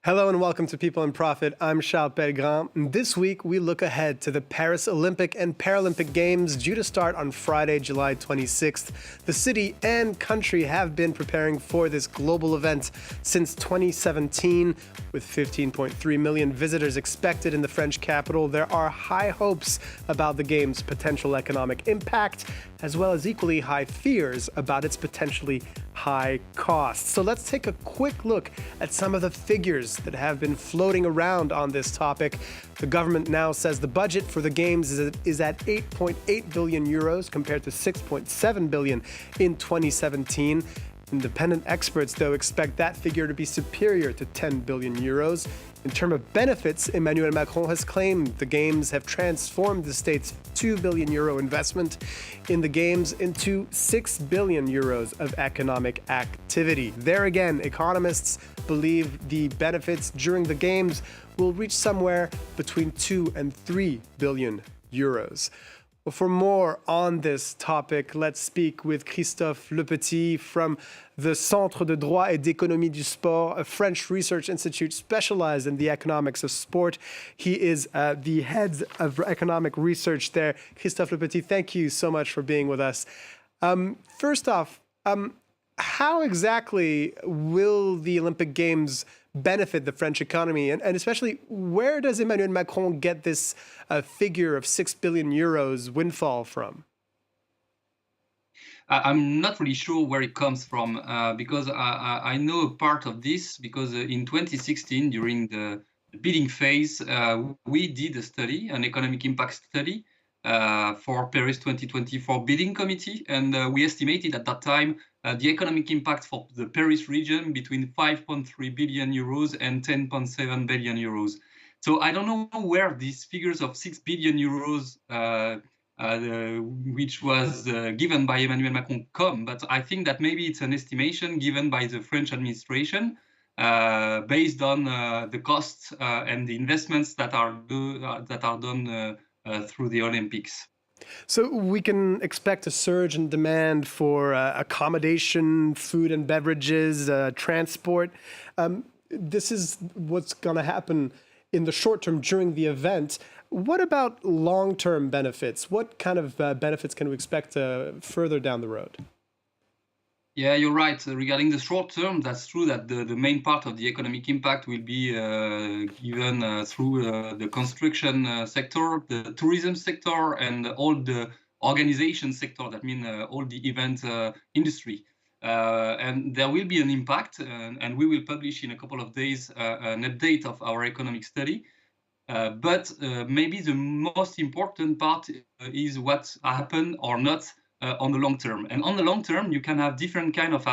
Hello and welcome to People in Profit. I'm Charles Pellegrin. And this week, we look ahead to the Paris Olympic and Paralympic Games due to start on Friday, July 26th. The city and country have been preparing for this global event since 2017. With 15.3 million visitors expected in the French capital, there are high hopes about the Games' potential economic impact, as well as equally high fears about its potentially high costs. So let's take a quick look at some of the figures that have been floating around on this topic. The government now says the budget for the Games is at 8.8 billion euros compared to 6.7 billion in 2017. Independent experts, though, expect that figure to be superior to 10 billion euros. In terms of benefits, Emmanuel Macron has claimed the Games have transformed the state's 2 billion euro investment in the Games into 6 billion euros of economic activity. There again, economists believe the benefits during the Games will reach somewhere between 2 and 3 billion euros. Well, for more on this topic, let's speak with Christophe Lepetit from the Centre de Droit et d'Économie du Sport, a French research institute specialized in the economics of sport. He is the head of economic research there. Christophe Lepetit, thank you so much for being with us. First off, how exactly will the Olympic Games benefit the French economy? And especially, where does Emmanuel Macron get this figure of 6 billion euros windfall from? I'm not really sure where it comes from because I know a part of this because in 2016, during the bidding phase, we did a study, an economic impact study for Paris 2024 bidding committee. And we estimated at that time the economic impact for the Paris region between 5.3 billion euros and 10.7 billion euros. So I don't know where these figures of 6 billion euros which was given by Emmanuel Macron come, but I think that maybe it's an estimation given by the French administration based on the costs and the investments that are done through the Olympics. So we can expect a surge in demand for accommodation, food and beverages, transport. This is what's going to happen in the short term during the event. What about long-term benefits? What kind of benefits can we expect further down the road? Yeah, you're right. Regarding the short term, that's true that the main part of the economic impact will be given through the construction sector, the tourism sector, and all the organization sector, that means all the event industry. And there will be an impact, and we will publish in a couple of days an update of our economic study. But maybe the most important part is what happened or not on the long term. And on the long term, you can have different kind of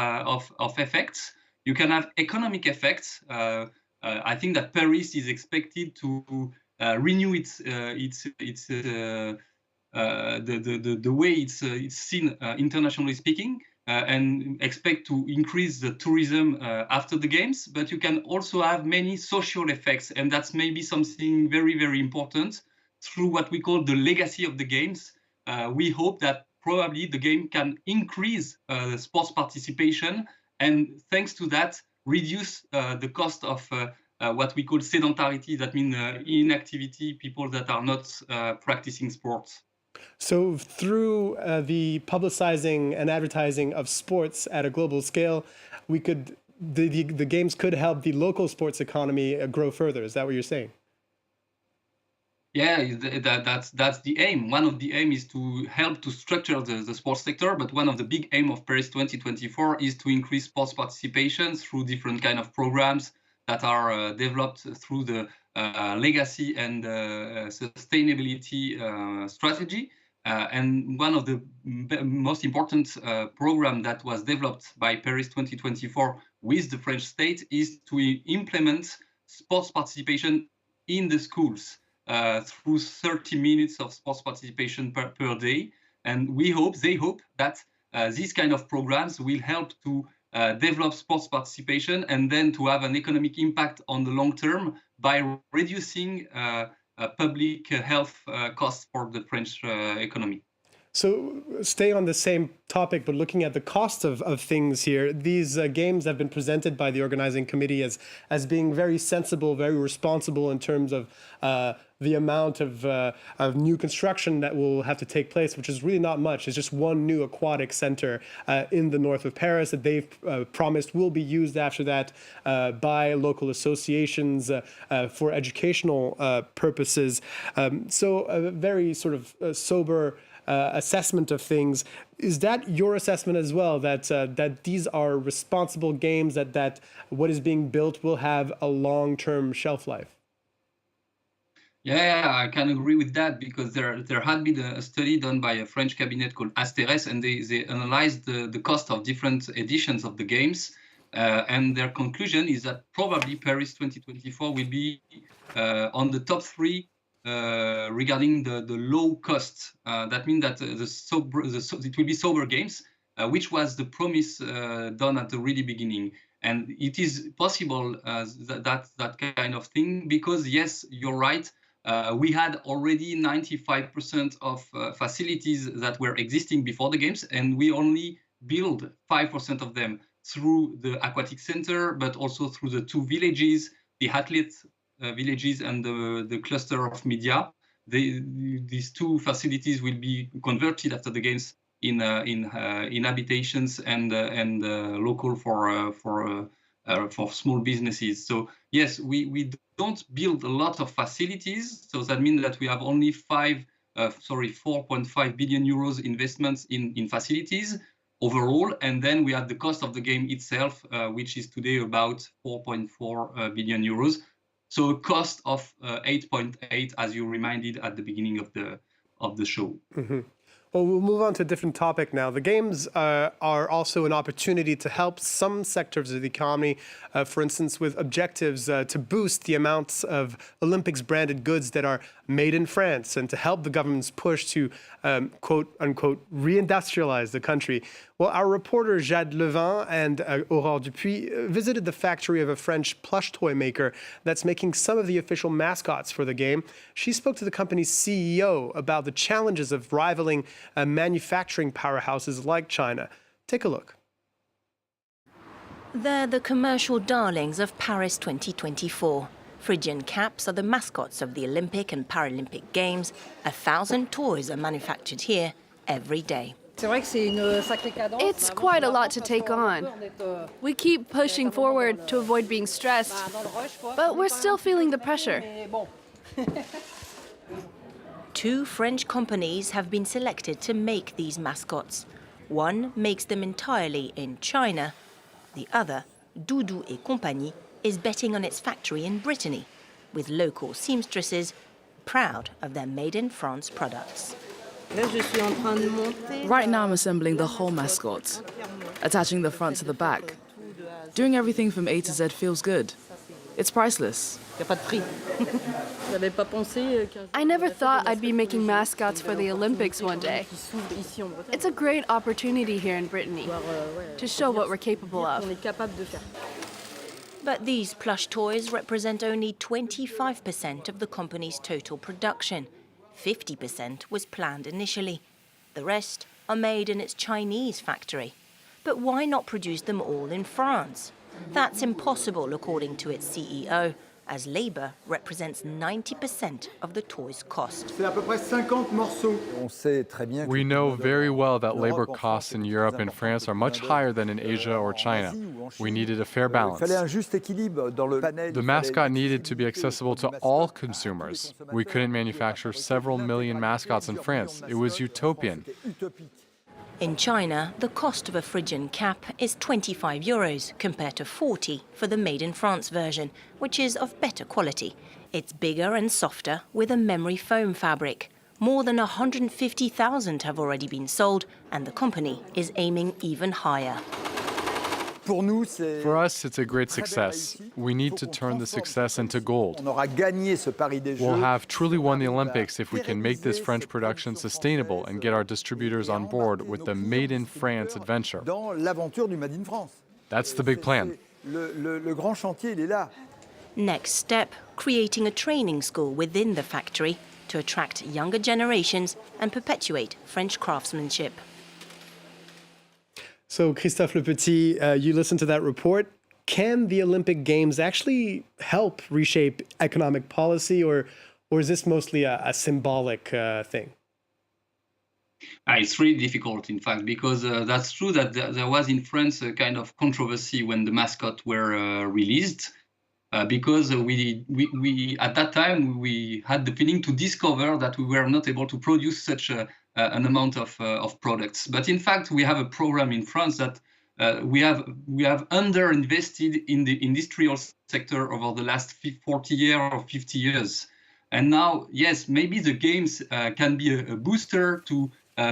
effects. You can have economic effects. I think that Paris is expected to renew the way it's seen internationally speaking. And expect to increase the tourism after the Games, but you can also have many social effects, and that's maybe something very, very important through what we call the legacy of the Games. We hope that probably the game can increase sports participation, and thanks to that, reduce the cost of what we call sedentarity, that means inactivity, people that are not practicing sports. So through the publicizing and advertising of sports at a global scale, the Games could help the local sports economy grow further. Is that what you're saying? Yeah, that's the aim. One of the aim is to help to structure the sports sector, but one of the big aim of Paris 2024 is to increase sports participation through different kind of programs that are developed through the legacy and sustainability strategy. And one of the most important program that was developed by Paris 2024 with the French state is to implement sports participation in the schools through 30 minutes of sports participation per day. And they hope that these kind of programs will help to develop sports participation and then to have an economic impact on the long term by reducing public health costs for the French economy. So stay on the same topic, but looking at the cost of things here, these games have been presented by the organizing committee as being very sensible, very responsible in terms of the amount of new construction that will have to take place, which is really not much. It's just one new aquatic center in the north of Paris that they've promised will be used after that by local associations for educational purposes. So a very sort of sober assessment of things. Is that your assessment as well, that that these are responsible games, that what is being built will have a long-term shelf life? Yeah, I can agree with that, because there had been a study done by a French cabinet called Asteres, and they analyzed the cost of different editions of the games. And their conclusion is that probably Paris 2024 will be on the top three regarding the low cost. That means that it will be sober games, which was the promise done at the really beginning. And it is possible that kind of thing, because yes, you're right. We had already 95% of facilities that were existing before the games, and we only build 5% of them through the aquatic center, but also through the two villages, the athlete villages and the cluster of media. These two facilities will be converted after the games in habitations and local for small businesses. So yes, we don't build a lot of facilities. So that means that we have only 4.5 billion euros investments in facilities overall, and then we have the cost of the game itself, which is today about 4.4 billion euros. So a cost of 8.8, as you reminded at the beginning of the show. Mm-hmm. Well, we'll move on to a different topic now. The games are also an opportunity to help some sectors of the economy, for instance, with objectives to boost the amounts of Olympics branded goods that are made in France, and to help the government's push to, quote unquote, reindustrialize the country. Well, our reporter Jade Levin and Aurore Dupuis visited the factory of a French plush toy maker that's making some of the official mascots for the game. She spoke to the company's CEO about the challenges of rivaling manufacturing powerhouses like China. Take a look. They're the commercial darlings of Paris 2024. Phrygian caps are the mascots of the Olympic and Paralympic Games. 1,000 toys are manufactured here every day. It's quite a lot to take on. We keep pushing forward to avoid being stressed, but we're still feeling the pressure. 2 French companies have been selected to make these mascots. One makes them entirely in China. The other, Doudou et Compagnie, is betting on its factory in Brittany, with local seamstresses proud of their made-in-France products. Right now I'm assembling the whole mascot, attaching the front to the back. Doing everything from A to Z feels good. It's priceless. I never thought I'd be making mascots for the Olympics one day. It's a great opportunity here in Brittany to show what we're capable of. But these plush toys represent only 25% of the company's total production. 50% was planned initially. The rest are made in its Chinese factory. But why not produce them all in France? That's impossible, according to its CEO, as labor represents 90% of the toy's cost. We know very well that labor costs in Europe and France are much higher than in Asia or China. We needed a fair balance. The mascot needed to be accessible to all consumers. We couldn't manufacture several million mascots in France. It was utopian. In China, the cost of a Phrygian cap is 25 euros compared to 40 for the made-in-France version, which is of better quality. It's bigger and softer with a memory foam fabric. More than 150,000 have already been sold, and the company is aiming even higher. For us, it's a great success. We need to turn the success into gold. We'll have truly won the Olympics if we can make this French production sustainable and get our distributors on board with the Made in France adventure. That's the big plan. Next step, creating a training school within the factory to attract younger generations and perpetuate French craftsmanship. So, Christophe Lepetit, you listened to that report. Can the Olympic Games actually help reshape economic policy, or is this mostly a symbolic thing? It's really difficult, in fact, because that's true that there was in France a kind of controversy when the mascots were released, because we at that time we had the feeling to discover that we were not able to produce such an amount of products. But in fact, we have a program in France that we have underinvested in the industrial sector over the last 40 years or 50 years. And now, yes, maybe the games can be a booster to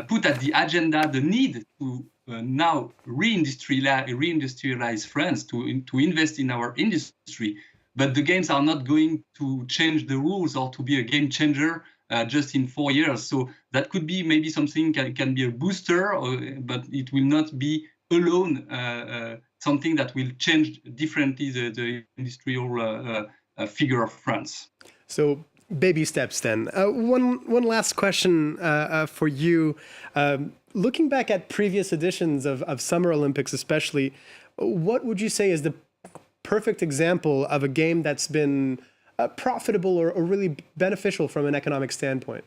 put at the agenda the need to now reindustrialize France, to invest in our industry. But the games are not going to change the rules or to be a game changer just in 4 years. So that could be maybe something can be a booster, but it will not be alone something that will change differently the industrial figure of France. So baby steps then. One last question for you. Looking back at previous editions of Summer Olympics especially, what would you say is the perfect example of a game that's been profitable or really beneficial from an economic standpoint?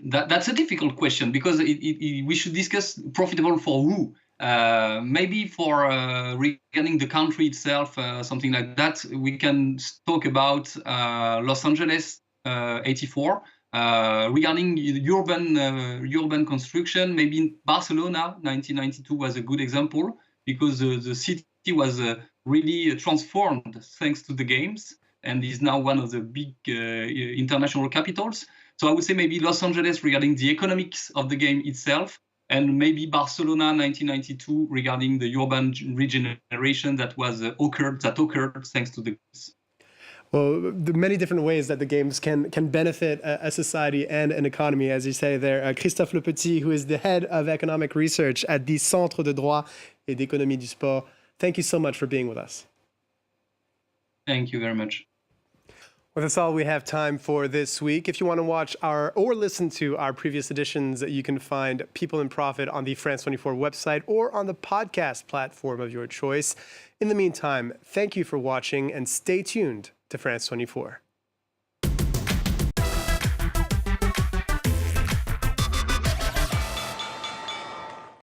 That's a difficult question, because we should discuss profitable for who. Maybe for regarding the country itself, something like that, we can talk about Los Angeles 84. Regarding urban construction, maybe Barcelona 1992 was a good example, because the city was really transformed thanks to the games and is now one of the big international capitals. So I would say maybe Los Angeles regarding the economics of the game itself, and maybe Barcelona 1992 regarding the urban regeneration that occurred thanks to the games. Well, the many different ways that the games can benefit a society and an economy, as you say there. Christophe Lepetit, who is the head of economic research at the Centre de Droit et d'économie du sport. Thank you so much for being with us. Thank you very much. Well, that's all we have time for this week. If you want to watch or listen to our previous editions, you can find People in Profit on the France 24 website or on the podcast platform of your choice. In the meantime, thank you for watching and stay tuned to France 24.